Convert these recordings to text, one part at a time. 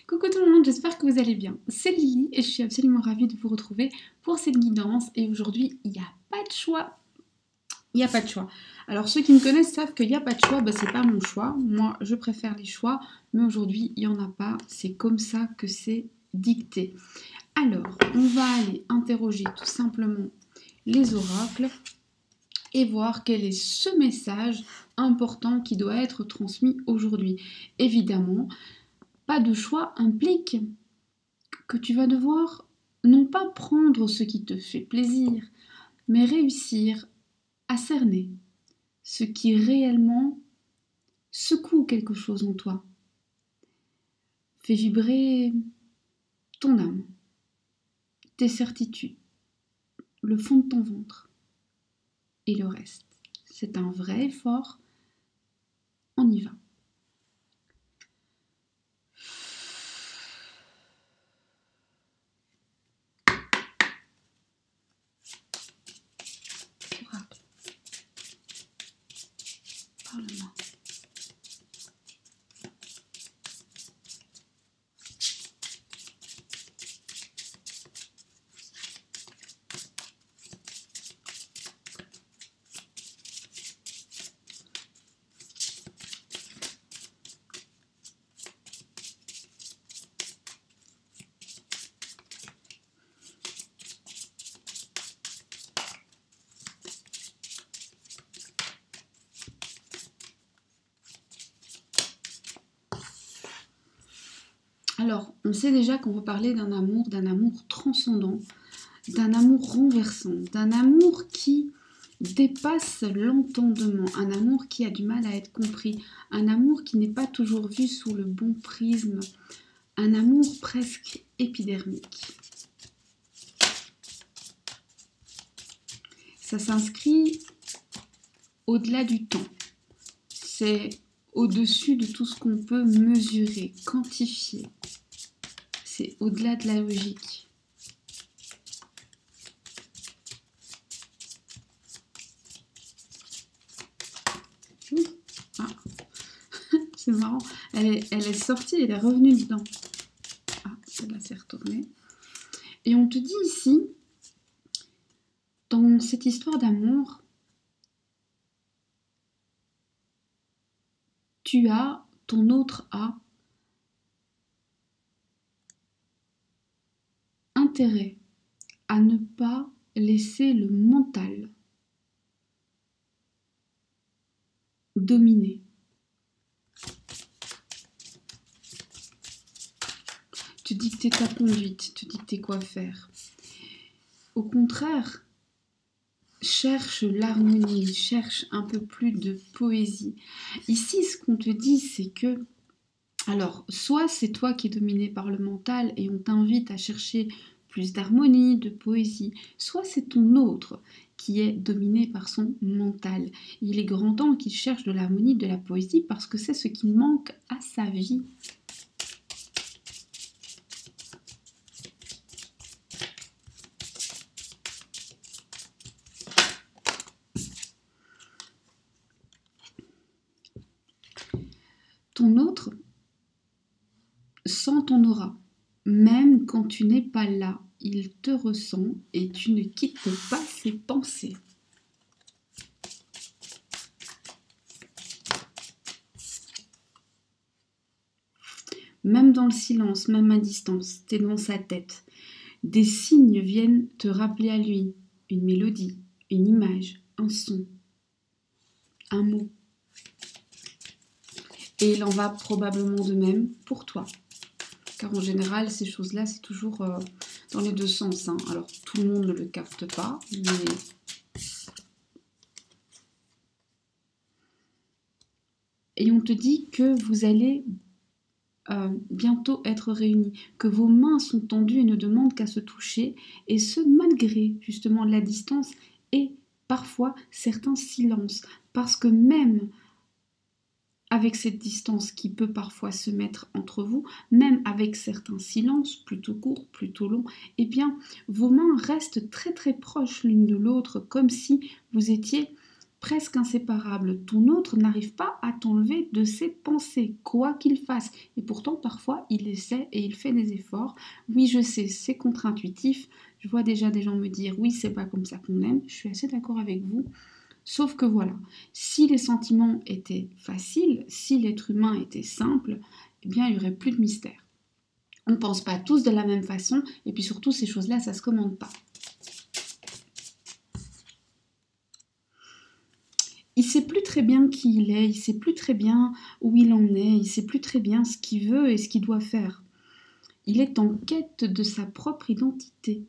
Coucou tout le monde, j'espère que vous allez bien. C'est Lily et je suis absolument ravie de vous retrouver pour cette guidance. Et aujourd'hui, il n'y a pas de choix. Il n'y a pas de choix. Alors ceux qui me connaissent savent qu'il n'y a pas de choix, c'est pas mon choix. Moi, je préfère les choix, mais aujourd'hui, il n'y en a pas. C'est comme ça que c'est dicté. Alors, on va aller interroger tout simplement les oracles et voir quel est ce message important qui doit être transmis aujourd'hui. Évidemment, pas de choix implique que tu vas devoir non pas prendre ce qui te fait plaisir, mais réussir à cerner ce qui réellement secoue quelque chose en toi, fait vibrer ton âme, tes certitudes, le fond de ton ventre et le reste. C'est un vrai effort, on y va. Parle-moi. Alors, on sait déjà qu'on veut parler d'un amour transcendant, d'un amour renversant, d'un amour qui dépasse l'entendement, un amour qui a du mal à être compris, un amour qui n'est pas toujours vu sous le bon prisme, un amour presque épidermique. Ça s'inscrit au-delà du temps, c'est au-dessus de tout ce qu'on peut mesurer, quantifier, c'est au-delà de la logique. Ah. C'est marrant, elle est sortie, elle est revenue dedans. Ah, celle-là s'est retournée. Et on te dit ici, dans cette histoire d'amour, tu as, ton autre a, intérêt à ne pas laisser le mental dominer. Te dicter ta conduite, te dicter quoi faire. Au contraire, cherche l'harmonie, cherche un peu plus de poésie. Ici, ce qu'on te dit, c'est que, alors, soit c'est toi qui es dominé par le mental et on t'invite à chercher plus d'harmonie, de poésie, soit c'est ton autre qui est dominé par son mental. Il est grand temps qu'il cherche de l'harmonie, de la poésie, parce que c'est ce qui manque à sa vie. Ton autre sent ton aura, même quand tu n'es pas là, il te ressent et tu ne quittes pas ses pensées. Même dans le silence, même à distance, tu es dans sa tête. Des signes viennent te rappeler à lui, une mélodie, une image, un son, un mot. Et il en va probablement de même pour toi. Car en général, ces choses-là, c'est toujours dans les deux sens. Hein. Alors, tout le monde ne le capte pas, mais... Et on te dit que vous allez bientôt être réunis, que vos mains sont tendues et ne demandent qu'à se toucher, et ce, malgré justement la distance et parfois certains silences. Parce que même avec cette distance qui peut parfois se mettre entre vous, même avec certains silences, plutôt courts, plutôt longs, eh bien, vos mains restent très très proches l'une de l'autre, comme si vous étiez presque inséparables. Ton autre n'arrive pas à t'enlever de ses pensées, quoi qu'il fasse. Et pourtant, parfois, il essaie et il fait des efforts. Oui, je sais, c'est contre-intuitif. Je vois déjà des gens me dire, oui, c'est pas comme ça qu'on aime. Je suis assez d'accord avec vous. Sauf que voilà, si les sentiments étaient faciles, si l'être humain était simple, eh bien, il n'y aurait plus de mystère. On ne pense pas tous de la même façon, et puis surtout, ces choses-là, ça ne se commande pas. Il ne sait plus très bien qui il est, il ne sait plus très bien où il en est, il ne sait plus très bien ce qu'il veut et ce qu'il doit faire. Il est en quête de sa propre identité.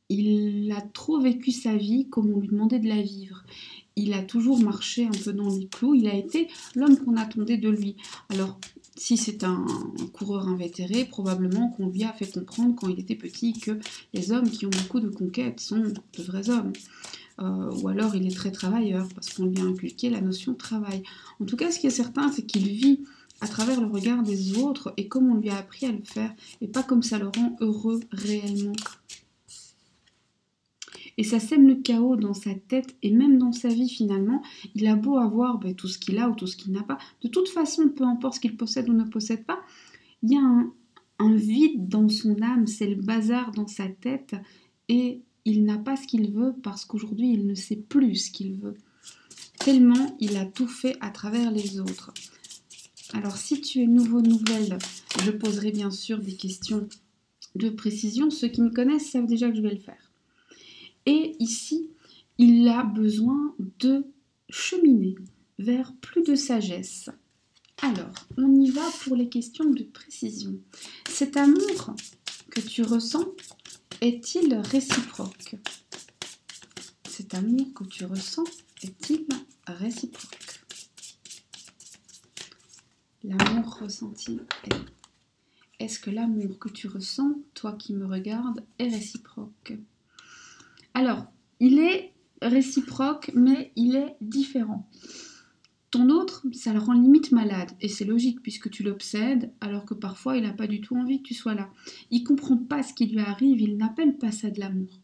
Il a trop vécu sa vie comme on lui demandait de la vivre. Il a toujours marché un peu dans les clous, il a été l'homme qu'on attendait de lui. Alors, si c'est un coureur invétéré, probablement qu'on lui a fait comprendre quand il était petit que les hommes qui ont beaucoup de conquêtes sont de vrais hommes. Ou alors il est très travailleur parce qu'on lui a inculqué la notion de travail. En tout cas, ce qui est certain, c'est qu'il vit à travers le regard des autres et comme on lui a appris à le faire, et pas comme ça le rend heureux réellement. Et ça sème le chaos dans sa tête et même dans sa vie finalement. Il a beau avoir tout ce qu'il a ou tout ce qu'il n'a pas. De toute façon, peu importe ce qu'il possède ou ne possède pas, il y a un vide dans son âme, c'est le bazar dans sa tête et il n'a pas ce qu'il veut parce qu'aujourd'hui il ne sait plus ce qu'il veut. Tellement il a tout fait à travers les autres. Alors si tu es nouvelle, je poserai bien sûr des questions de précision. Ceux qui me connaissent savent déjà que je vais le faire. Et ici, il a besoin de cheminer vers plus de sagesse. Alors, on y va pour les questions de précision. Cet amour que tu ressens est-il réciproque? Cet amour que tu ressens est-il réciproque? L'amour ressenti est-ce que l'amour que tu ressens, toi qui me regardes, est réciproque? Alors, il est réciproque, mais il est différent. Ton autre, ça le rend limite malade, et c'est logique puisque tu l'obsèdes, alors que parfois il n'a pas du tout envie que tu sois là. Il comprend pas ce qui lui arrive, il n'appelle pas ça de l'amour.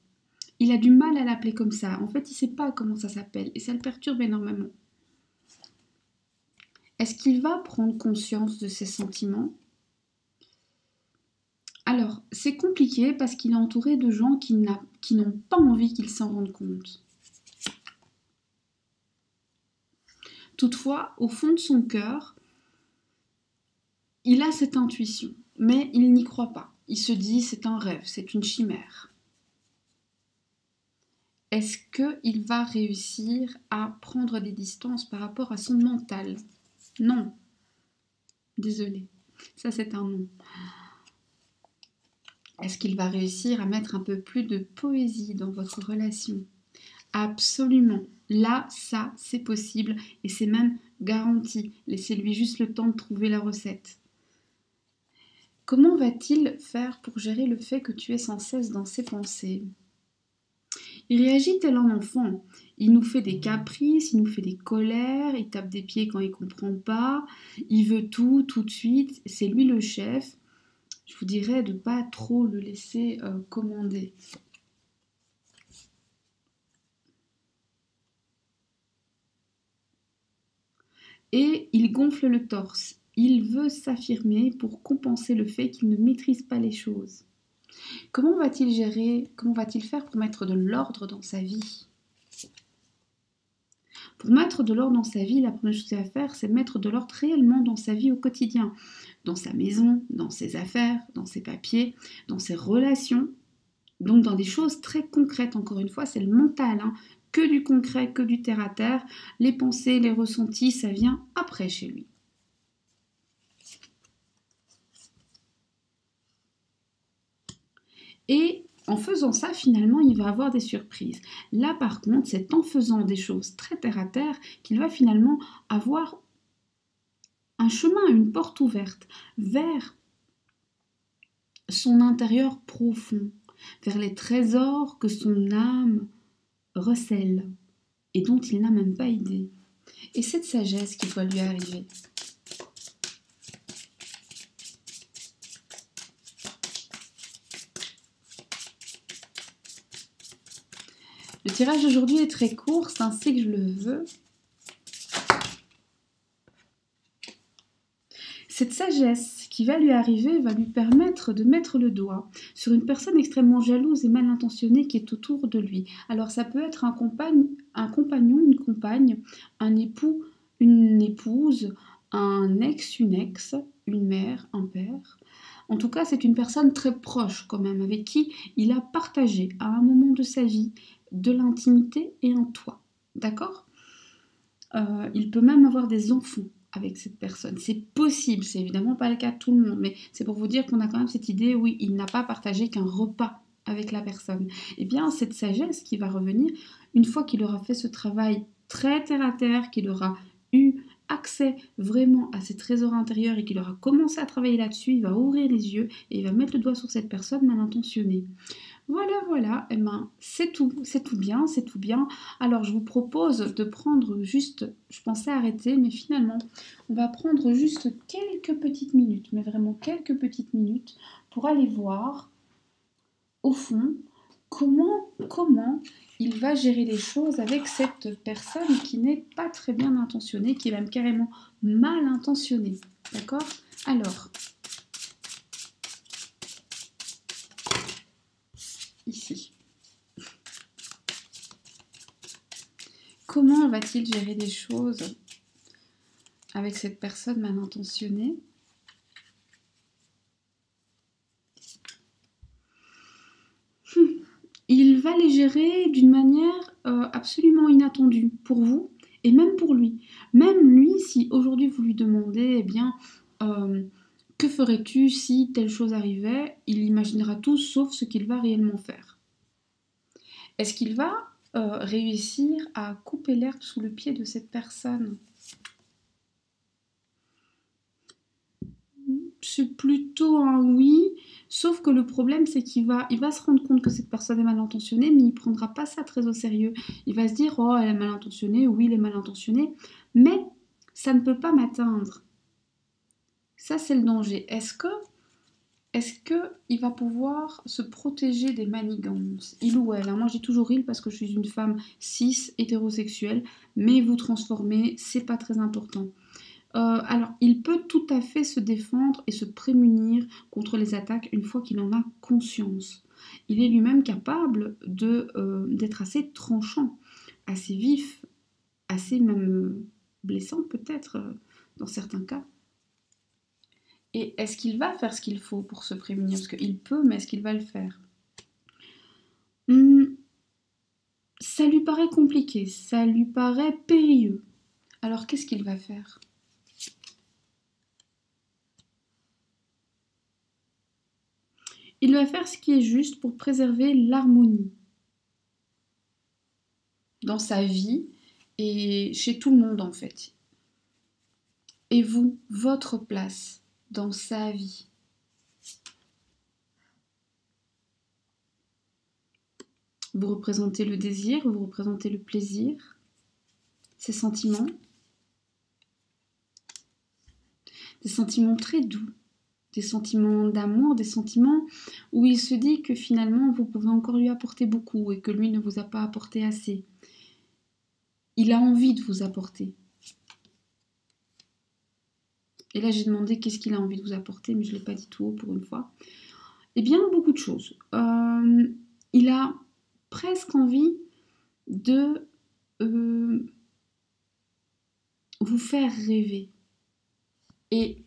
Il a du mal à l'appeler comme ça, en fait il sait pas comment ça s'appelle, et ça le perturbe énormément. Est-ce qu'il va prendre conscience de ses sentiments? Alors, c'est compliqué parce qu'il est entouré de gens qui n'ont pas envie qu'il s'en rende compte. Toutefois, au fond de son cœur, il a cette intuition, mais il n'y croit pas. Il se dit c'est un rêve, c'est une chimère. Est-ce qu'il va réussir à prendre des distances par rapport à son mental? Non. Désolée, ça c'est un non. Est-ce qu'il va réussir à mettre un peu plus de poésie dans votre relation? Absolument. Là, ça, c'est possible et c'est même garanti. Laissez-lui juste le temps de trouver la recette. Comment va-t-il faire pour gérer le fait que tu es sans cesse dans ses pensées? Il réagit tel un enfant. Il nous fait des caprices, il nous fait des colères, il tape des pieds quand il ne comprend pas, il veut tout, tout de suite. C'est lui le chef. Je vous dirais de ne pas trop le laisser commander. Et il gonfle le torse. Il veut s'affirmer pour compenser le fait qu'il ne maîtrise pas les choses. Comment va-t-il gérer, comment va-t-il faire pour mettre de l'ordre dans sa vie? Pour mettre de l'ordre dans sa vie, la première chose à faire, c'est mettre de l'ordre réellement dans sa vie au quotidien. Dans sa maison, dans ses affaires, dans ses papiers, dans ses relations. Donc dans des choses très concrètes, encore une fois, c'est le mental. Que du concret, que du terre-à-terre. Les pensées, les ressentis, ça vient après chez lui. Et en faisant ça, finalement, il va avoir des surprises. Là, par contre, c'est en faisant des choses très terre-à-terre qu'il va finalement avoir un chemin, une porte ouverte vers son intérieur profond, vers les trésors que son âme recèle et dont il n'a même pas idée. Et cette sagesse qui doit lui arriver. Le tirage d'aujourd'hui est très court, c'est ainsi que je le veux. Cette sagesse qui va lui arriver va lui permettre de mettre le doigt sur une personne extrêmement jalouse et mal intentionnée qui est autour de lui. Alors ça peut être un compagnon, une compagne, un époux, une épouse, un ex, une ex, une mère, un père. En tout cas, c'est une personne très proche quand même, avec qui il a partagé à un moment de sa vie de l'intimité et un toit. D'accord ? Il peut même avoir des enfants avec cette personne. C'est possible, c'est évidemment pas le cas de tout le monde, mais c'est pour vous dire qu'on a quand même cette idée, oui, il n'a pas partagé qu'un repas avec la personne. Eh bien, cette sagesse qui va revenir, une fois qu'il aura fait ce travail très terre à terre, qu'il aura eu accès vraiment à ses trésors intérieurs et qu'il aura commencé à travailler là-dessus, il va ouvrir les yeux et il va mettre le doigt sur cette personne mal intentionnée. Voilà, eh ben, c'est tout bien, c'est tout bien. Alors, je vous propose de prendre juste, je pensais arrêter, mais finalement, on va prendre juste quelques petites minutes, mais vraiment quelques petites minutes, pour aller voir, au fond, comment il va gérer les choses avec cette personne qui n'est pas très bien intentionnée, qui est même carrément mal intentionnée. D'accord ? Alors, ici. Comment va-t-il gérer les choses avec cette personne mal intentionnée ? Il va les gérer d'une manière absolument inattendue pour vous et même pour lui. Même lui, si aujourd'hui vous lui demandez, eh bien, que ferais-tu si telle chose arrivait, il imaginera tout sauf ce qu'il va réellement faire. Est-ce qu'il va réussir à couper l'herbe sous le pied de cette personne ? C'est plutôt un oui, sauf que le problème c'est qu'il va se rendre compte que cette personne est mal intentionnée, mais il ne prendra pas ça très au sérieux. Il va se dire, oh elle est mal intentionnée, oui elle est mal intentionnée, mais ça ne peut pas m'atteindre. Ça c'est le danger. Est-ce que il va pouvoir se protéger des manigances, il ou elle, hein. Moi j'ai toujours il parce que je suis une femme cis, hétérosexuelle, mais vous transformer, c'est pas très important. Alors, il peut tout à fait se défendre et se prémunir contre les attaques une fois qu'il en a conscience. Il est lui-même capable d'être assez tranchant, assez vif, assez même blessant peut-être dans certains cas. Et est-ce qu'il va faire ce qu'il faut pour se prémunir ? Parce qu'il peut, mais est-ce qu'il va le faire ? Ça lui paraît compliqué, ça lui paraît périlleux. Alors, qu'est-ce qu'il va faire ? Il va faire ce qui est juste pour préserver l'harmonie dans sa vie et chez tout le monde en fait. Et vous, votre place dans sa vie. Vous représentez le désir, vous représentez le plaisir, ses sentiments. Des sentiments très doux. Des sentiments d'amour, des sentiments où il se dit que finalement vous pouvez encore lui apporter beaucoup et que lui ne vous a pas apporté assez. Il a envie de vous apporter. Et là j'ai demandé qu'est-ce qu'il a envie de vous apporter, mais je ne l'ai pas dit tout haut pour une fois. Eh bien beaucoup de choses. Il a presque envie de vous faire rêver. Et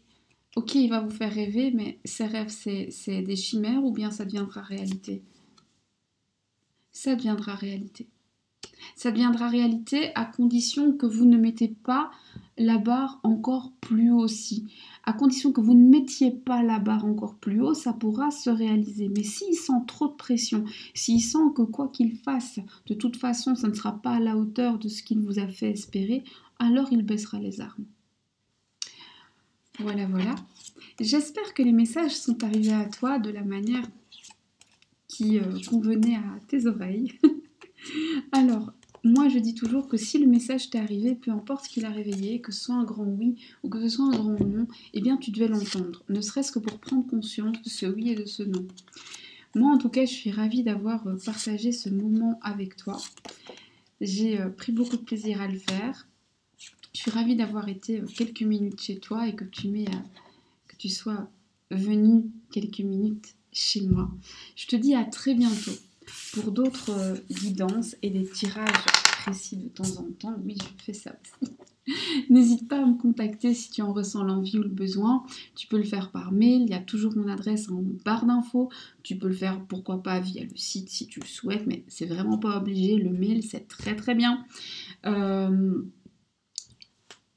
ok, il va vous faire rêver, mais ces rêves, c'est des chimères ou bien ça deviendra réalité ? Ça deviendra réalité. Ça deviendra réalité à condition que vous ne mettez pas la barre encore plus haut aussi. À condition que vous ne mettiez pas la barre encore plus haut, ça pourra se réaliser. Mais s'il sent trop de pression, s'il sent que quoi qu'il fasse, de toute façon, ça ne sera pas à la hauteur de ce qu'il vous a fait espérer, alors il baissera les armes. Voilà. J'espère que les messages sont arrivés à toi de la manière qui convenait à tes oreilles. Alors, moi je dis toujours que si le message t'est arrivé, peu importe ce qu'il a réveillé, que ce soit un grand oui ou que ce soit un grand non, eh bien tu devais l'entendre, ne serait-ce que pour prendre conscience de ce oui et de ce non. Moi, en tout cas, je suis ravie d'avoir partagé ce moment avec toi. J'ai pris beaucoup de plaisir à le faire. Je suis ravie d'avoir été quelques minutes chez toi et que tu sois venu quelques minutes chez moi. Je te dis à très bientôt pour d'autres guidances et des tirages précis de temps en temps. Oui, je fais ça aussi. N'hésite pas à me contacter si tu en ressens l'envie ou le besoin. Tu peux le faire par mail, il y a toujours mon adresse en barre d'infos. Tu peux le faire, pourquoi pas, via le site si tu le souhaites, mais c'est vraiment pas obligé. Le mail, c'est très très bien.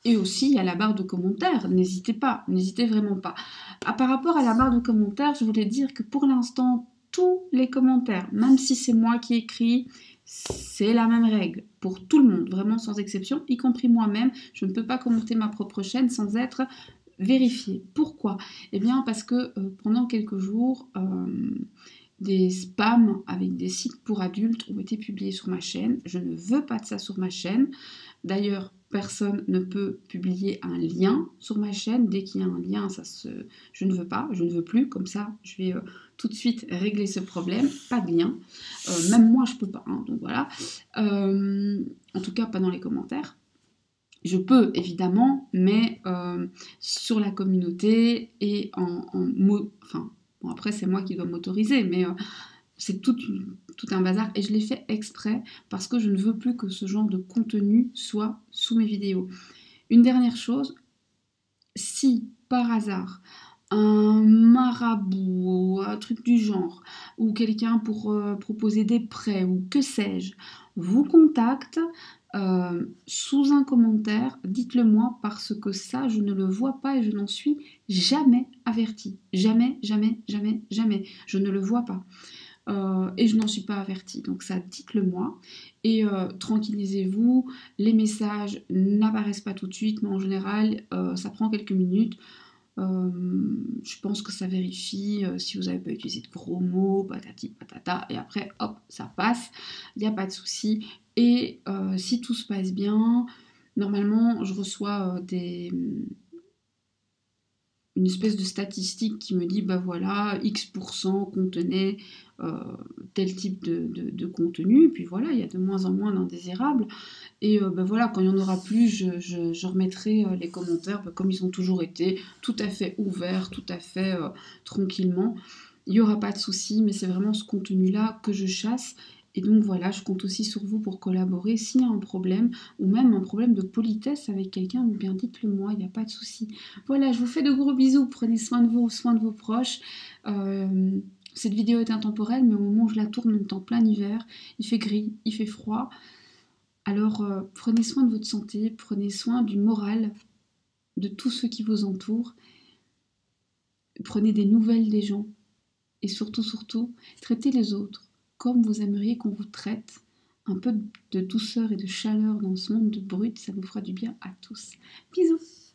Et aussi, il y a la barre de commentaires. N'hésitez pas, n'hésitez vraiment pas. Par rapport à la barre de commentaires, je voulais dire que pour l'instant, tous les commentaires, même si c'est moi qui écris, c'est la même règle pour tout le monde, vraiment sans exception, y compris moi-même. Je ne peux pas commenter ma propre chaîne sans être vérifiée. Pourquoi? Eh bien parce que pendant quelques jours, des spams avec des sites pour adultes ont été publiés sur ma chaîne. Je ne veux pas de ça sur ma chaîne. D'ailleurs, personne ne peut publier un lien sur ma chaîne. Dès qu'il y a un lien, je ne veux pas, je ne veux plus. Comme ça, je vais tout de suite régler ce problème. Pas de lien. Même moi, je peux pas. Hein, donc voilà. En tout cas, pas dans les commentaires. Je peux, évidemment, mais sur la communauté et enfin, bon, après, c'est moi qui dois m'autoriser, mais c'est tout un bazar. Et je l'ai fait exprès parce que je ne veux plus que ce genre de contenu soit sous mes vidéos. Une dernière chose, si par hasard un marabout ou un truc du genre, ou quelqu'un pour proposer des prêts, ou que sais-je, vous contacte sous un commentaire, dites-le moi, parce que ça, je ne le vois pas et je n'en suis jamais avertie. Jamais, jamais, jamais, jamais. Je ne le vois pas. Et je n'en suis pas avertie. Donc ça, dites-le moi. Et tranquillisez-vous, les messages n'apparaissent pas tout de suite, mais en général, ça prend quelques minutes. Je pense que ça vérifie si vous n'avez pas utilisé de gros mots, patati patata, et après hop, ça passe, il n'y a pas de souci. Et si tout se passe bien, normalement je reçois une espèce de statistique qui me dit bah voilà, X% contenait tel type de contenu, et puis voilà, il y a de moins en moins d'indésirables. Et ben voilà, quand il n'y en aura plus, je remettrai les commentaires comme ils ont toujours été, tout à fait ouverts, tout à fait tranquillement. Il n'y aura pas de souci, mais c'est vraiment ce contenu-là que je chasse. Et donc voilà, je compte aussi sur vous pour collaborer. S'il y a un problème, ou même un problème de politesse avec quelqu'un, bien dites-le moi, il n'y a pas de souci. Voilà, je vous fais de gros bisous, prenez soin de vous, soin de vos proches. Cette vidéo est intemporelle, mais au moment où je la tourne, on est en plein hiver, il fait gris, il fait froid. Alors prenez soin de votre santé, prenez soin du moral de tous ceux qui vous entourent, prenez des nouvelles des gens et surtout, surtout, traitez les autres comme vous aimeriez qu'on vous traite. Un peu de douceur et de chaleur dans ce monde de brut, ça vous fera du bien à tous. Bisous!